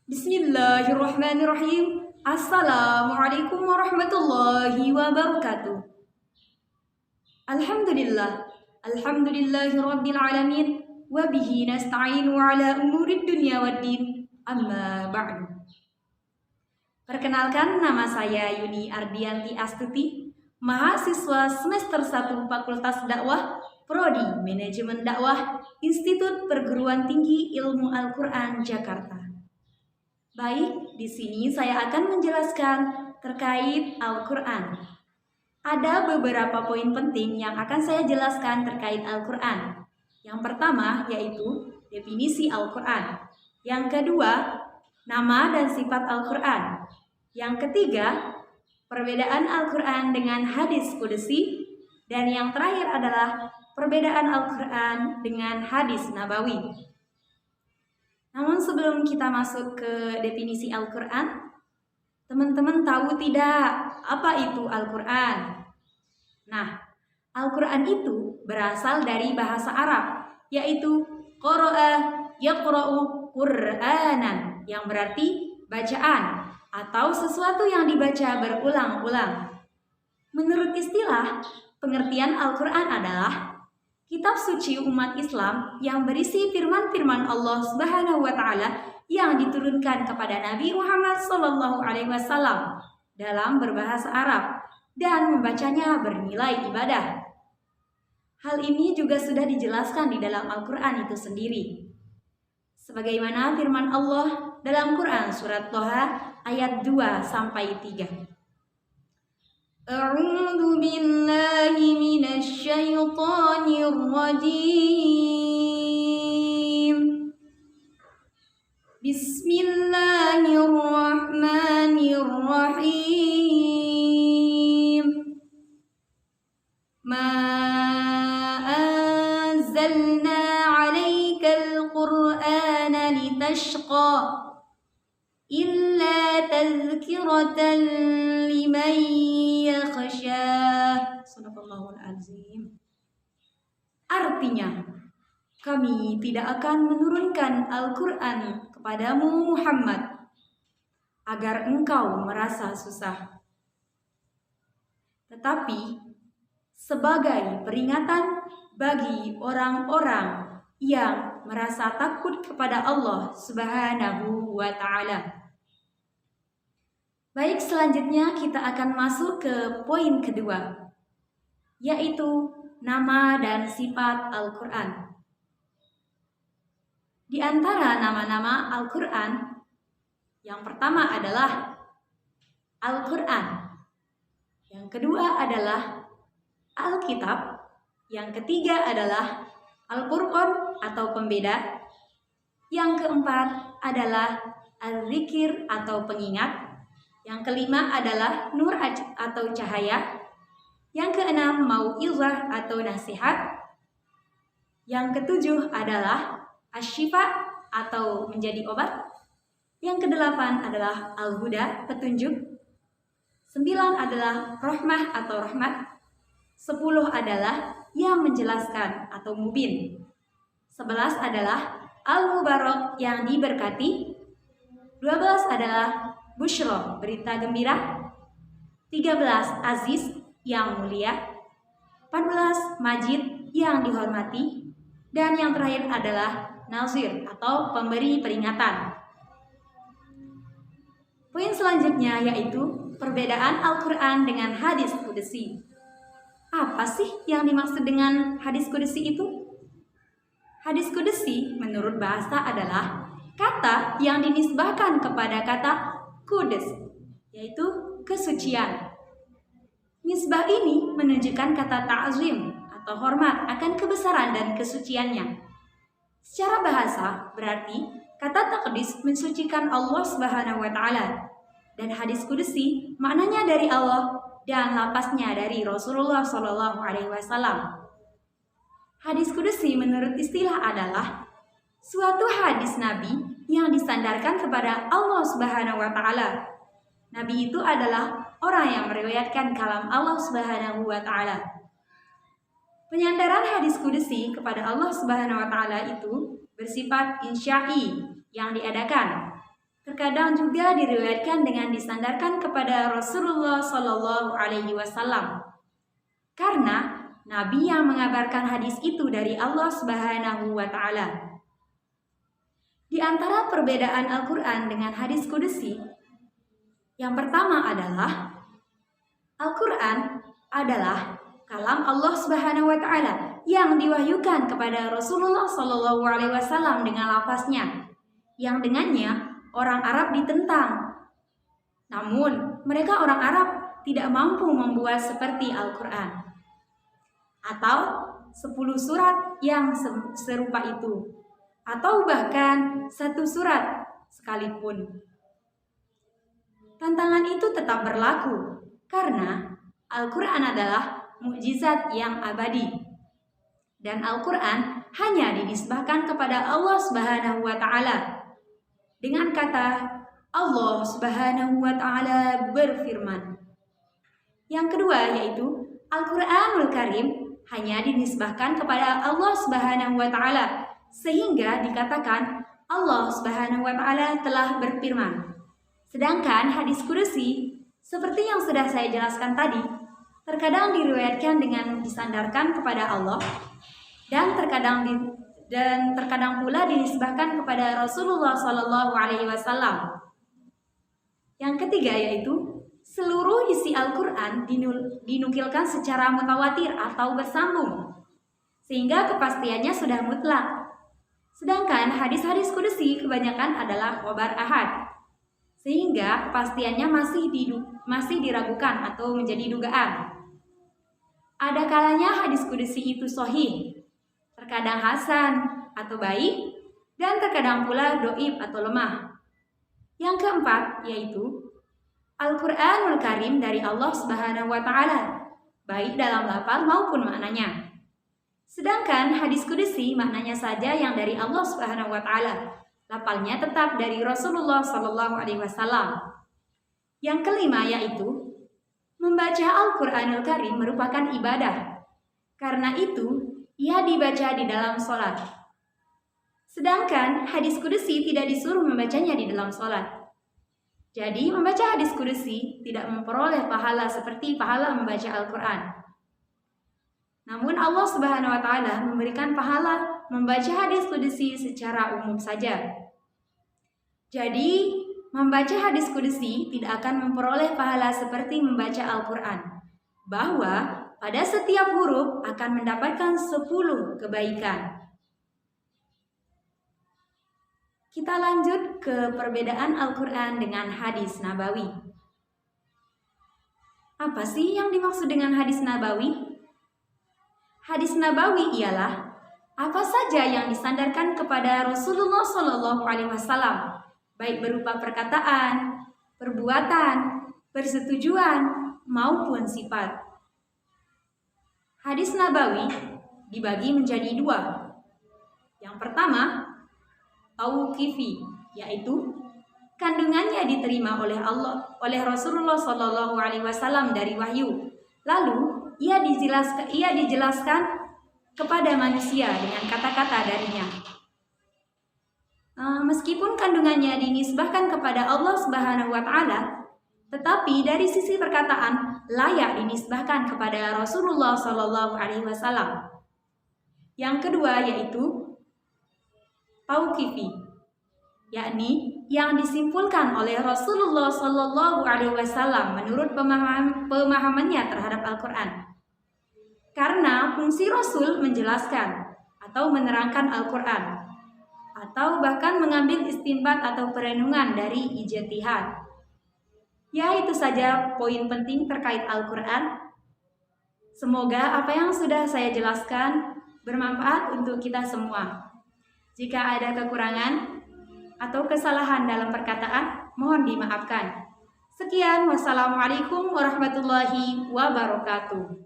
Bismillahirrahmanirrahim. Assalamualaikum warahmatullahi wabarakatuh. Alhamdulillah. Alhamdulillahi rabbil alamin. Wa bihi nasta'inu ala umurid dunya waddin. Amma ba'du. Perkenalkan, nama saya Yuni Ardianti Astuti, mahasiswa semester 1 Fakultas Dakwah, Prodi Manajemen Dakwah, Institut Perguruan Tinggi Ilmu Al-Quran Jakarta. Baik, di sini saya akan menjelaskan terkait Al-Quran. Ada beberapa poin penting yang akan saya jelaskan terkait Al-Quran. Yang pertama yaitu definisi Al-Quran. Yang kedua, nama dan sifat Al-Quran. Yang ketiga, perbedaan Al-Quran dengan hadis qudsi. Dan yang terakhir adalah perbedaan Al-Quran dengan hadis nabawi. Namun sebelum kita masuk ke definisi Al-Quran, teman-teman tahu tidak apa itu Al-Quran? Nah, Al-Quran itu berasal dari bahasa Arab, yaitu qara'a yaqra'u Qur'anan, yang berarti bacaan atau sesuatu yang dibaca berulang-ulang. Menurut istilah, pengertian Al-Quran adalah kitab suci umat Islam yang berisi firman-firman Allah Subhanahu wa taala yang diturunkan kepada Nabi Muhammad SAW dalam berbahasa Arab dan membacanya bernilai ibadah. Hal ini juga sudah dijelaskan di dalam Al-Quran itu sendiri. Sebagaimana firman Allah dalam Quran surat Thaha ayat 2 sampai 3. A'udzu billahi minasy syaithanir rajim. Bismillahirrahmanirrahim. Ma anzalna 'alaikal Qur'ana litashqa illa tadhkiratan liman yakhsha. Sadaqallahul azim. Artinya, kami tidak akan menurunkan Al-Quran kepadamu Muhammad agar engkau merasa susah, tetapi sebagai peringatan bagi orang-orang yang merasa takut kepada Allah Subhanahu wa ta'ala. Baik, selanjutnya kita akan masuk ke poin kedua, yaitu nama dan sifat Al-Quran. Di antara nama-nama Al-Quran, yang pertama adalah Al-Quran, yang kedua adalah Alkitab, yang ketiga adalah Al-Furqan atau pembeda, yang keempat adalah Al-Zikir atau pengingat, yang kelima adalah Nur atau cahaya, yang keenam Mau'izah atau nasihat, yang ketujuh adalah Asy-Syifa atau menjadi obat, yang kedelapan adalah Al-Huda, petunjuk, 9 adalah Rahmah atau rahmat, 10 adalah yang menjelaskan atau mubin, 11 adalah Al-Mubarak yang diberkati, 12 adalah Busyra, berita gembira, 13 Aziz yang mulia, 14 Majid yang dihormati, dan yang terakhir adalah Nazir atau pemberi peringatan. Poin selanjutnya yaitu perbedaan Al-Quran dengan hadis qudsi. Apa sih yang dimaksud dengan hadis qudsi itu? Hadis qudsi menurut bahasa adalah kata yang dinisbahkan kepada kata Quds, yaitu kesucian. Nisbah ini menunjukkan kata ta'zim atau hormat akan kebesaran dan kesuciannya. Secara bahasa berarti kata taqdis mensucikan Allah Subhanahu wa taala, dan hadis qudsi maknanya dari Allah dan lapasnya dari Rasulullah SAW. Hadis qudsi menurut istilah adalah suatu hadis Nabi yang disandarkan kepada Allah Subhanahu wa taala. Nabi itu adalah orang yang meriwayatkan kalam Allah Subhanahu wa taala. Penyandaran hadis qudsi kepada Allah Subhanahu wa taala itu bersifat insya'i yang diadakan. Terkadang juga diriwayatkan dengan disandarkan kepada Rasulullah Shallallahu Alaihi Wasallam. Karena Nabi yang mengabarkan hadis itu dari Allah Subhanahu wa Ta'ala. Di antara perbedaan Al-Quran dengan hadis kudusi, yang pertama adalah Al-Quran adalah kalam Allah Subhanahu wa Ta'ala yang diwahyukan kepada Rasulullah Shallallahu Alaihi Wasallam dengan lafaznya, yang dengannya orang Arab ditentang. Namun, mereka orang Arab tidak mampu membuat seperti Al-Quran atau 10 surat yang serupa itu, atau bahkan 1 surat sekalipun. Tantangan itu tetap berlaku karena Al-Quran adalah mukjizat yang abadi, dan Al-Quran hanya dinisbahkan kepada Allah Subhanahu wa Ta'ala dengan kata Allah Subhanahu wa Ta'ala berfirman. Yang kedua yaitu Al-Quranul Karim hanya dinisbahkan kepada Allah Subhanahu wa Ta'ala, sehingga dikatakan Allah Subhanahu wa Ta'ala telah berfirman. Sedangkan hadis kudusi seperti yang sudah saya jelaskan tadi, terkadang diriwayatkan dengan disandarkan kepada Allah dan terkadang pula dinisbahkan kepada Rasulullah Shallallahu Alaihi Wasallam. Yang ketiga yaitu seluruh isi Al-Quran dinukilkan secara mutawatir atau bersambung, sehingga kepastiannya sudah mutlak. Sedangkan hadis-hadis kudusi kebanyakan adalah khobar ahad, sehingga kepastiannya masih diragukan atau menjadi dugaan. Ada kalanya hadis kudusi itu sahih, terkadang hasan atau baik, dan terkadang pula doib atau lemah. Yang keempat yaitu Al-Quranul Karim dari Allah Subhanahu wa Ta'ala, baik dalam lafal maupun maknanya. Sedangkan hadis kudusi maknanya saja yang dari Allah Subhanahu wa Ta'ala, lafalnya tetap dari Rasulullah Sallallahu Alaihi Wasallam. Yang kelima yaitu membaca Al-Quranul Karim merupakan ibadah. Karena itu ia dibaca di dalam sholat. Sedangkan hadis kudusi tidak disuruh membacanya di dalam sholat. Jadi membaca hadis kudusi tidak memperoleh pahala seperti pahala membaca Al-Quran. Namun Allah Subhanahu wa Ta'ala memberikan pahala membaca hadis kudusi secara umum saja. Jadi membaca hadis kudusi tidak akan memperoleh pahala seperti membaca Al-Quran, bahwa pada setiap huruf akan mendapatkan 10 kebaikan. Kita lanjut ke perbedaan Al-Quran dengan hadis nabawi. Apa sih yang dimaksud dengan hadis nabawi? Hadis nabawi ialah apa saja yang disandarkan kepada Rasulullah Shallallahu Alaihi Wasallam, baik berupa perkataan, perbuatan, persetujuan, maupun sifat. Hadis nabawi dibagi menjadi 2. Yang pertama, tauqifi, yaitu kandungannya diterima oleh Rasulullah Shallallahu Alaihi Wasallam dari wahyu. Lalu ia dijelaskan kepada manusia dengan kata-kata darinya. Meskipun kandungannya dinisbahkan kepada Allah Subhanahu wa Ta'ala, tetapi dari sisi perkataan layak dinisbahkan kepada Rasulullah Shallallahu Alaihi Wasallam. Yang kedua yaitu tauqifi, yakni yang disimpulkan oleh Rasulullah Shallallahu Alaihi Wasallam menurut pemahamannya terhadap Al-Quran. Karena fungsi Rasul menjelaskan atau menerangkan Al-Quran, atau bahkan mengambil istinbat atau perenungan dari ijtihad. Ya, itu saja poin penting terkait Al-Quran. Semoga apa yang sudah saya jelaskan bermanfaat untuk kita semua. Jika ada kekurangan atau kesalahan dalam perkataan, mohon dimaafkan. Sekian, wassalamualaikum warahmatullahi wabarakatuh.